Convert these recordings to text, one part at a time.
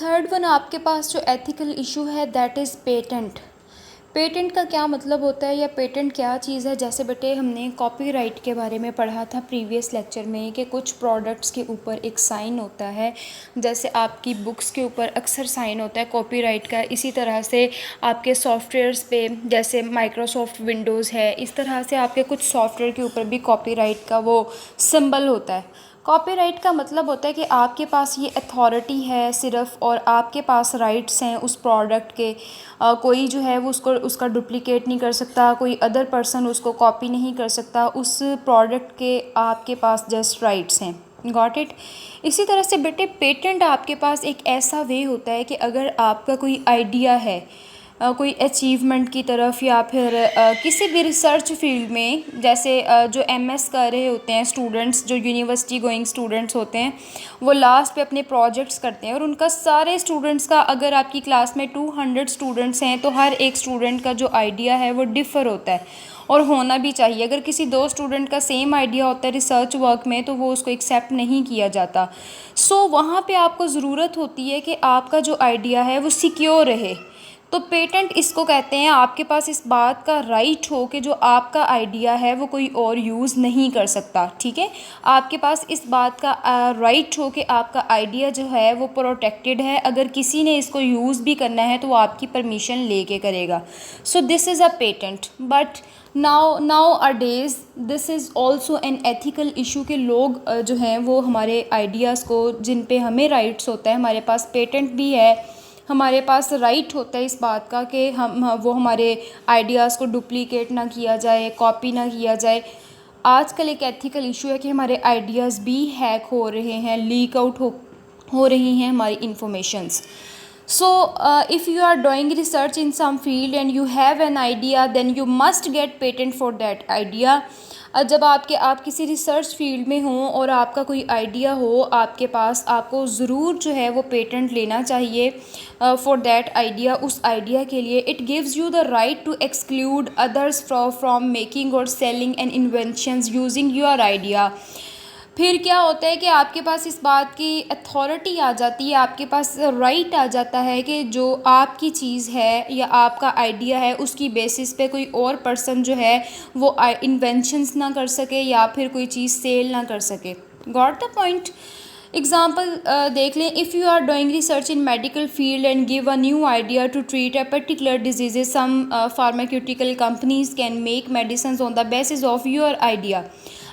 Third one आपके पास जो ethical issue है दैट इज़ पेटेंट। पेटेंट का क्या मतलब होता है या पेटेंट क्या चीज़ है? जैसे बेटे हमने कॉपीराइट के बारे में पढ़ा था प्रीवियस लेक्चर में कि कुछ प्रोडक्ट्स के ऊपर एक साइन होता है, जैसे आपकी बुक्स के ऊपर अक्सर साइन होता है कॉपीराइट का। इसी तरह से आपके सॉफ्टवेयर्स पे जैसे माइक्रोसॉफ्ट विंडोज़ है, इस तरह से आपके कुछ सॉफ्टवेयर के ऊपर भी कॉपीराइट का वो सिंबल होता है। कॉपीराइट का मतलब होता है कि आपके पास ये अथॉरिटी है सिर्फ़, और आपके पास राइट्स हैं उस प्रोडक्ट के। कोई जो है वो उसका डुप्लिकेट नहीं कर सकता, कोई अदर पर्सन उसको कॉपी नहीं कर सकता, उस प्रोडक्ट के आपके पास जस्ट राइट्स हैं। Got it. इसी तरह से बेटे पेटेंट आपके पास एक ऐसा वे होता है कि अगर आपका कोई आइडिया है कोई अचीवमेंट की तरफ, या फिर किसी भी रिसर्च फील्ड में, जैसे जो एमएस कर रहे होते हैं स्टूडेंट्स, जो यूनिवर्सिटी गोइंग स्टूडेंट्स होते हैं, वो लास्ट पे अपने प्रोजेक्ट्स करते हैं, और उनका सारे स्टूडेंट्स का, अगर आपकी क्लास में 200 स्टूडेंट्स हैं तो हर एक स्टूडेंट का जो आइडिया है वो डिफ़र होता है, और होना भी चाहिए। अगर किसी दो स्टूडेंट का सेम आइडिया होता है रिसर्च वर्क में तो वो उसको एक्सेप्ट नहीं किया जाता। सो वहाँ पे आपको ज़रूरत होती है कि आपका जो आइडिया है वो सिक्योर रहे। तो पेटेंट इसको कहते हैं, आपके पास इस बात का राइट हो कि जो आपका आइडिया है वो कोई और यूज़ नहीं कर सकता। ठीक है, आपके पास इस बात का राइट हो कि आपका आइडिया जो है वो प्रोटेक्टेड है, अगर किसी ने इसको यूज़ भी करना है तो वो आपकी परमिशन लेके करेगा। सो this is a patent. But now a days this is also an ethical issue के लोग जो हैं वो हमारे आइडियाज़ को, जिन पे हमें राइट्स होता है, हमारे पास पेटेंट भी है, हमारे पास राइट होता है इस बात का कि वो हमारे आइडियाज़ को डुप्लीकेट ना किया जाए, कॉपी ना किया जाए। आजकल एक एथिकल इशू है कि हमारे आइडियाज़ भी हैक हो रहे हैं, लीक आउट हो रही हैं हमारी informations. So, if you are doing research in some field and you have an idea, then you must get patent for that idea. जब आप किसी रिसर्च फील्ड में हों और आपका कोई आइडिया हो आपके पास, आपको ज़रूर जो है वो पेटेंट लेना चाहिए फॉर दैट आइडिया, उस आइडिया के लिए। It gives you the right to exclude others from making or selling an inventions using your idea. फिर क्या होता है कि आपके पास इस बात की अथॉरिटी आ जाती है, आपके पास राइट आ जाता है कि जो आपकी चीज़ है या आपका आइडिया है उसकी बेसिस पे कोई और पर्सन जो है वो इन्वेंशंस ना कर सके या फिर कोई चीज़ सेल ना कर सके। Got the point. एग्जाम्पल देख लें, if you are doing research in medical field and give a new idea to treat a particular diseases, some pharmaceutical companies can make medicine on the basis of your idea.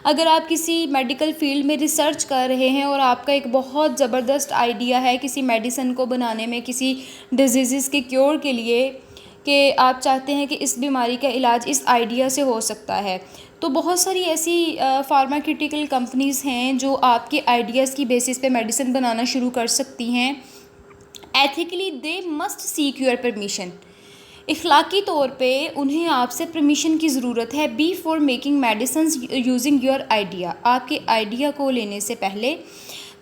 अगर आप किसी medical field में research कर रहे हैं और आपका एक बहुत ज़बरदस्त आइडिया है किसी मेडिसिन को बनाने में, किसी डिजीज़ के क्योर के लिए, कि आप चाहते हैं कि इस बीमारी का इलाज इस आइडिया से हो सकता है, तो बहुत सारी ऐसी फार्मास्यूटिकल कंपनीज़ हैं जो आपके आइडियाज़ की बेसिस पे मेडिसिन बनाना शुरू कर सकती हैं। Ethically they must seek your permission. इखलाकी तौर पे उन्हें आपसे परमिशन की ज़रूरत है before making medicine using your idea. आपके आइडिया को लेने से पहले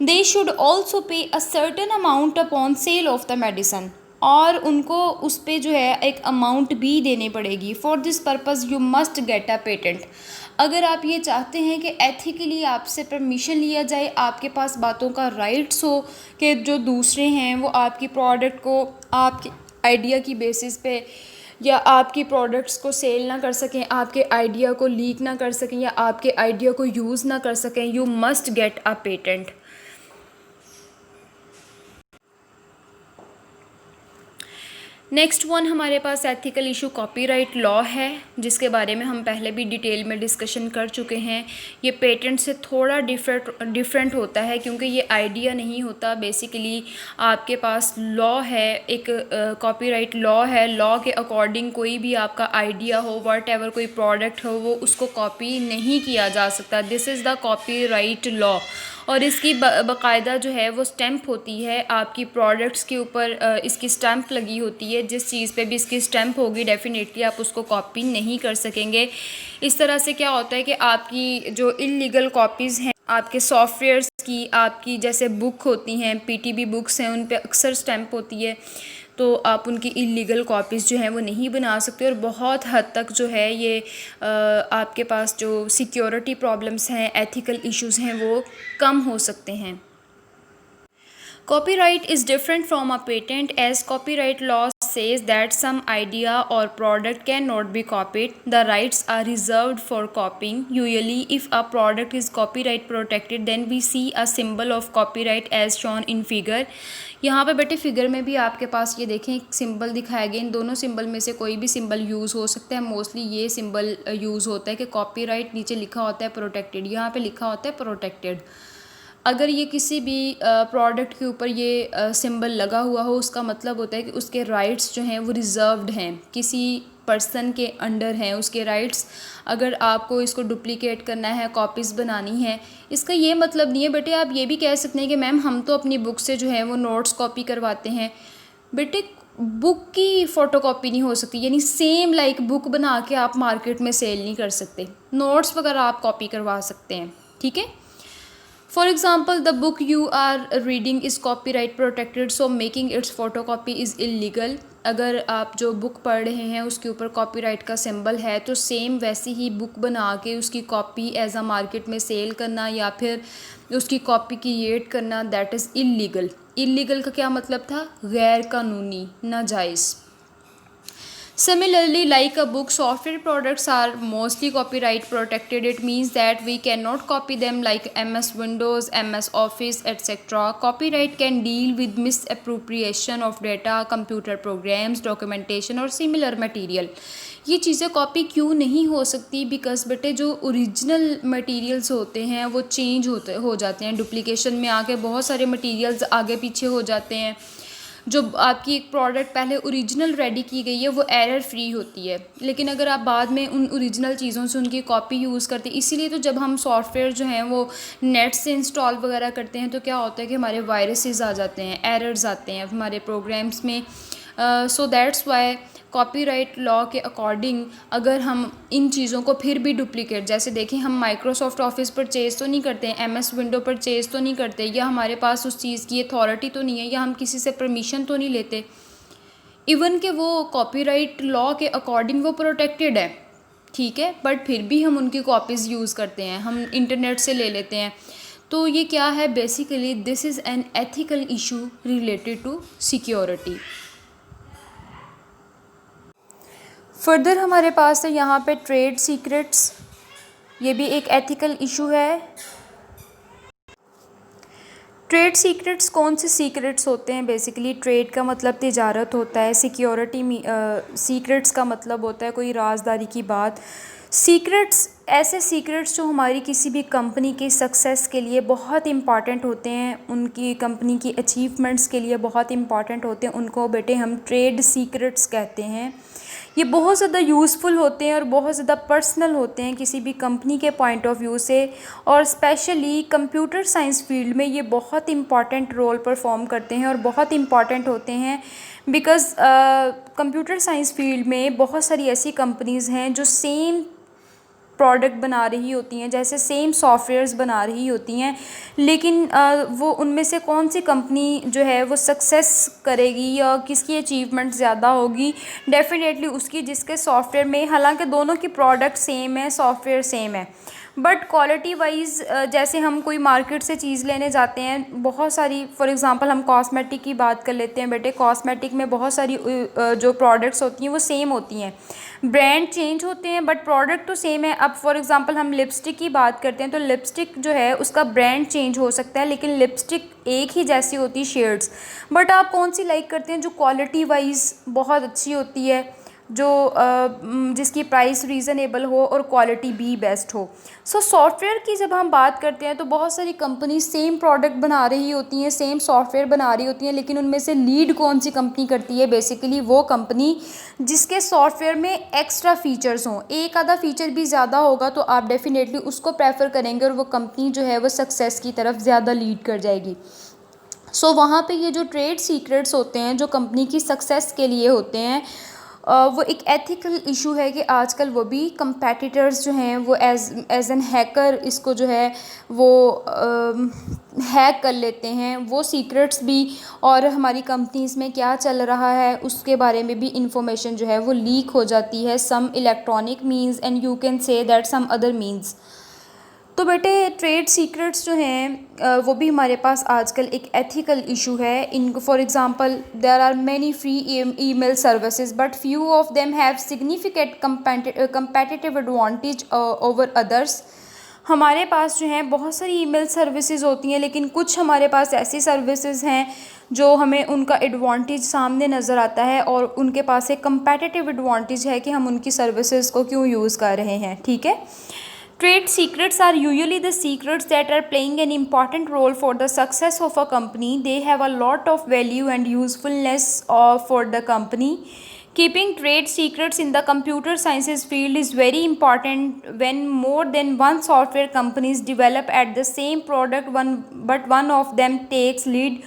they should also pay a certain amount upon sale of the medicine, और उनको उस पर जो है एक अमाउंट भी देनी पड़ेगी। For this purpose you must get a patent. अगर आप ये चाहते हैं कि एथिकली आपसे परमिशन लिया जाए, आपके पास बातों का राइट्स हो कि जो दूसरे हैं वो आपकी प्रोडक्ट को आपके आइडिया की बेसिस पे या आपकी प्रोडक्ट्स को सेल ना कर सकें, आपके आइडिया को लीक ना कर सकें या आपके आइडिया को यूज़ ना कर सकें, you must get a patent. Next one हमारे पास एथिकल इशू कॉपीराइट लॉ है, जिसके बारे में हम पहले भी डिटेल में डिस्कशन कर चुके हैं। ये पेटेंट से थोड़ा डिफरेंट होता है क्योंकि ये आइडिया नहीं होता, बेसिकली आपके पास लॉ है, एक कॉपीराइट लॉ है। लॉ के अकॉर्डिंग कोई भी आपका आइडिया हो, वट एवर कोई प्रोडक्ट हो, वो उसको कॉपी नहीं किया जा सकता। This is the copyright law. और इसकी बाकायदा जो है वो स्टैंप होती है आपकी प्रोडक्ट्स के ऊपर, इसकी स्टैंप लगी होती है। जिस चीज़ पे भी इसकी स्टैंप होगी डेफिनेटली आप उसको कॉपी नहीं कर सकेंगे। इस तरह से क्या होता है कि आपकी जो इल्लीगल कॉपीज़ हैं आपके सॉफ्टवेयर्स की, आपकी जैसे बुक होती हैं, पीटीबी बुक्स हैं, उन पे अक्सर स्टैंप होती है, तो आप उनकी इल्लीगल कॉपीज़ जो हैं वो नहीं बना सकते। और बहुत हद तक जो है ये आपके पास जो सिक्योरिटी प्रॉब्लम्स हैं, एथिकल इश्यूज़ हैं, वो कम हो सकते हैं। Copyright is different from a patent as copyright law says that some idea or product cannot be copied. The rights are reserved for copying. Usually, if a product is copyright protected, then we see a symbol of copyright as shown in figure. यहाँ पे बेटे figure में भी आपके पास ये देखें एक symbol दिखाया गया। इन दोनों सिंबल में से कोई भी सिंबल यूज़ हो सकता है। मोस्टली ये सिंबल यूज़ होता है कि कॉपीराइट नीचे लिखा होता है प्रोटेक्टेड, यहाँ पे लिखा होता है प्रोटेक्टेड। अगर ये किसी भी प्रोडक्ट के ऊपर ये सिंबल लगा हुआ हो, उसका मतलब होता है कि उसके राइट्स जो हैं वो रिज़र्व्ड हैं, किसी पर्सन के अंडर हैं उसके राइट्स। अगर आपको इसको डुप्लिकेट करना है, कॉपीज़ बनानी है, इसका ये मतलब नहीं है बेटे आप ये भी कह सकते हैं कि मैम हम तो अपनी बुक से जो है वो नोट्स कॉपी करवाते हैं। बेटे बुक की फ़ोटोकॉपी नहीं हो सकती, यानी सेम लाइक बुक बना के आप मार्केट में सेल नहीं कर सकते। नोट्स वगैरह आप कॉपी करवा सकते हैं, ठीक है। For example, the book you are reading is copyright protected, so making its photocopy is illegal. अगर आप जो बुक पढ़ रहे हैं उसके ऊपर कॉपीराइट का सिंबल है तो सेम वैसी ही बुक बना के उसकी कॉपी एज अ मार्केट में सेल करना या फिर उसकी कॉपी क्रिएट करना, दैट इज़ इलीगल। इलीगल का क्या मतलब था? गैर कानूनी, नाजायज़। Similarly, like a book, software products are mostly copyright protected. It means that we cannot copy them like MS Windows, MS Office, etc. Copyright can deal with misappropriation of data, computer programs, documentation और similar material. ये चीज़ें copy क्यों नहीं हो सकती? Because बेटे जो original materials होते हैं वो चेंज हो जाते हैं, डुप्लीकेशन में आके बहुत सारे मटेरियल्स आगे पीछे हो जाते हैं। जो आपकी एक प्रोडक्ट पहले ओरिजिनल रेडी की गई है वो एरर फ्री होती है, लेकिन अगर आप बाद में उन ओरिजिनल चीज़ों से उनकी कॉपी यूज़ करते हैं, इसीलिए तो जब हम सॉफ्टवेयर जो हैं वो नेट से इंस्टॉल वगैरह करते हैं तो क्या होता है कि हमारे वायरसेस आ जाते हैं, एरर्स आते हैं हमारे प्रोग्राम्स में। So that's why copyright law के अकॉर्डिंग अगर हम इन चीज़ों को फिर भी डुप्लीकेट, जैसे देखें हम माइक्रोसॉफ्ट ऑफिस परचेज़ तो नहीं करते हैं, MS विंडो परचेज़ तो नहीं करते, या हमारे पास उस चीज़ की अथॉरिटी तो नहीं है, या हम किसी से परमिशन तो नहीं लेते, इवन कि वो कॉपीराइट लॉ के अकॉर्डिंग वो प्रोटेक्टेड है, ठीक है, बट फिर भी हम उनकी कॉपीज़ यूज़ करते हैं, हम इंटरनेट से ले लेते हैं। तो ये क्या है? Basically this is an ethical issue related to security. Further हमारे पास है यहाँ पे ट्रेड सीक्रेट्स, ये भी एक एथिकल इशू है। ट्रेड सीक्रेट्स कौन से सीक्रेट्स होते हैं? बेसिकली ट्रेड का मतलब तिजारत होता है, सिक्योरिटी सीक्रेट्स का मतलब होता है कोई राजदारी की बात। सीक्रेट्स ऐसे सीक्रेट्स जो हमारी किसी भी कंपनी की सक्सेस के लिए बहुत इम्पॉर्टेंट होते हैं, उनकी कंपनी की अचीवमेंट्स के लिए बहुत इम्पॉर्टेंट होते हैं, उनको बेटे हम ट्रेड सीक्रेट्स कहते हैं। ये बहुत ज़्यादा यूज़फुल होते हैं और बहुत ज़्यादा पर्सनल होते हैं किसी भी कंपनी के पॉइंट ऑफ व्यू से, और स्पेशली कंप्यूटर साइंस फील्ड में ये बहुत इम्पॉर्टेंट रोल परफॉर्म करते हैं और बहुत इम्पॉर्टेंट होते हैं। बिकॉज़ कंप्यूटर साइंस फील्ड में बहुत सारी ऐसी कंपनीज़ हैं जो सेम प्रोडक्ट बना रही होती हैं, जैसे सेम सॉफ्टवेयर्स बना रही होती हैं, लेकिन वो उनमें से कौन सी कंपनी जो है वो सक्सेस करेगी या किसकी अचीवमेंट ज़्यादा होगी, डेफिनेटली उसकी जिसके सॉफ्टवेयर में, हालांकि दोनों की प्रोडक्ट सेम है, सॉफ्टवेयर सेम है, बट क्वालिटी वाइज जैसे हम कोई मार्केट से चीज़ लेने जाते हैं, बहुत सारी, फॉर एग्जांपल हम कॉस्मेटिक की बात कर लेते हैं बेटे, कॉस्मेटिक में बहुत सारी जो प्रोडक्ट्स होती हैं वो सेम होती हैं, ब्रांड चेंज होते हैं बट प्रोडक्ट तो सेम है। अब फॉर एग्जांपल हम लिपस्टिक की बात करते हैं तो लिपस्टिक जो है उसका ब्रांड चेंज हो सकता है, लेकिन लिपस्टिक एक ही जैसी होती है शेड्स, बट आप कौन सी लाइक करते हैं? जो क्वालिटी वाइज बहुत अच्छी होती है, जो जिसकी प्राइस रीज़नेबल हो और क्वालिटी भी बेस्ट हो। सो सॉफ्टवेयर की जब हम बात करते हैं तो बहुत सारी कंपनी सेम प्रोडक्ट बना रही होती हैं, सेम सॉफ्टवेयर बना रही होती हैं, लेकिन उनमें से लीड कौन सी कंपनी करती है? बेसिकली वो कंपनी जिसके सॉफ्टवेयर में एक्स्ट्रा फीचर्स हों, एक आधा फीचर भी ज़्यादा होगा तो आप डेफिनेटली उसको प्रेफर करेंगे और वो कंपनी जो है वो सक्सेस की तरफ ज़्यादा लीड कर जाएगी। सो वहाँ पे ये जो ट्रेड सीक्रेट्स होते हैं जो कंपनी की सक्सेस के लिए होते हैं, वो एक एथिकल इशू है कि आजकल वो भी कंपेटिटर्स जो हैं वो एज एन हैकर इसको जो है वो हैक कर लेते हैं, वो सीक्रेट्स भी, और हमारी कंपनीज़ में क्या चल रहा है उसके बारे में भी इंफॉर्मेशन जो है वो लीक हो जाती है, some electronic means and you can say that some other means. तो बेटे ट्रेड सीक्रेट्स जो हैं वो भी हमारे पास आजकल एक एथिकल इशू है। In for example there are many free email services but few of them have significant competitive advantage over others. हमारे पास जो हैं बहुत सारी ईमेल सर्विसेज होती हैं, लेकिन कुछ हमारे पास ऐसी सर्विसेज हैं जो हमें उनका एडवांटेज सामने नज़र आता है और उनके पास एक कंपेटिटिव एडवांटेज है कि हम उनकी सर्विसेज को क्यों यूज़ कर रहे हैं। ठीक है। Trade secrets are usually the secrets that are playing an important role for the success of a company. They have a lot of value and usefulness for the company. Keeping trade secrets in the computer sciences field is very important when more than one software companies develop at the same product, but one of them takes lead.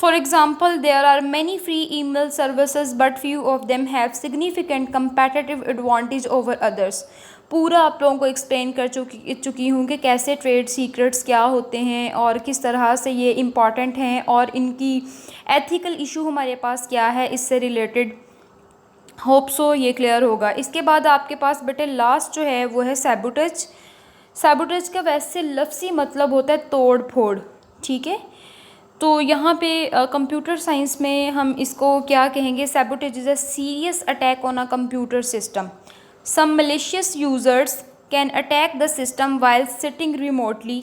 For example, there are many free email services, but few of them have significant competitive advantage over others. पूरा आप लोगों को explain कर चुकी हूँ कि कैसे trade secrets क्या होते हैं और किस तरह से ये इम्पॉर्टेंट हैं और इनकी एथिकल इशू हमारे पास क्या है इससे रिलेटेड। होप सो ये क्लियर होगा। इसके बाद आपके पास बेटे लास्ट जो है वो है सैबोटेज। सैबोटेज का वैसे लफ्ज़ी मतलब होता है तोड़ फोड़। ठीक है। तो यहाँ पे कंप्यूटर साइंस में हम इसको क्या कहेंगे, sabotage is a serious attack on a computer system. Some malicious users can attack the system while sitting remotely.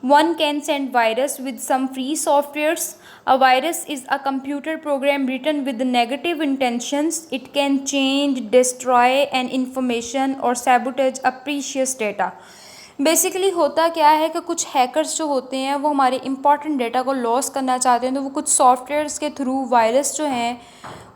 One can send virus with some free softwares. A virus is a computer program written with negative intentions. It can change, destroy an information or sabotage a precious data. Basically होता क्या है कि कुछ hackers जो होते हैं वो हमारे इंपॉर्टेंट डेटा को लॉस करना चाहते हैं, तो वो कुछ सॉफ्टवेयर्स के थ्रू वायरस जो हैं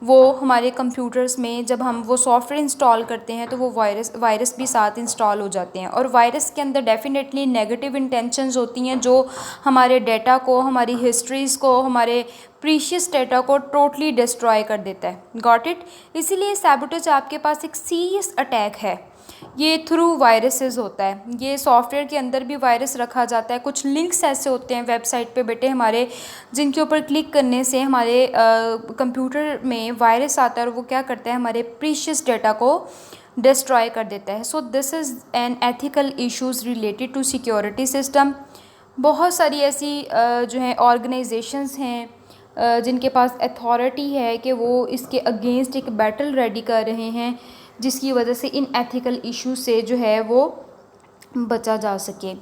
वो हमारे कंप्यूटर्स में जब हम वो सॉफ्टवेयर इंस्टॉल करते हैं तो वो वायरस भी साथ इंस्टॉल हो जाते हैं। और वायरस के अंदर डेफिनेटली नेगेटिव इंटेंशंस होती हैं जो हमारे डेटा को, हमारी हिस्ट्रीज़ को, हमारे प्रीशियस डेटा को टोटली डिस्ट्रॉय कर देता है। Got it. इसीलिए सैबोटेज आपके पास एक सीरियस अटैक है, ये थ्रू वायरसेस होता है। ये सॉफ्टवेयर के अंदर भी वायरस रखा जाता है। कुछ लिंक्स ऐसे होते हैं वेबसाइट पे बेटे हमारे, जिनके ऊपर क्लिक करने से हमारे कंप्यूटर में वायरस आता है और वो क्या करता है, हमारे प्रीशियस डेटा को डिस्ट्रॉय कर देता है। So this is an ethical issues related to security system. बहुत सारी ऐसी जो हैं ऑर्गेनाइजेशंस हैं जिनके पास अथॉरिटी है कि वो इसके अगेंस्ट एक बैटल रेडी कर रहे हैं, जिसकी वजह से इन एथिकल इशू से जो है वो बचा जा सके।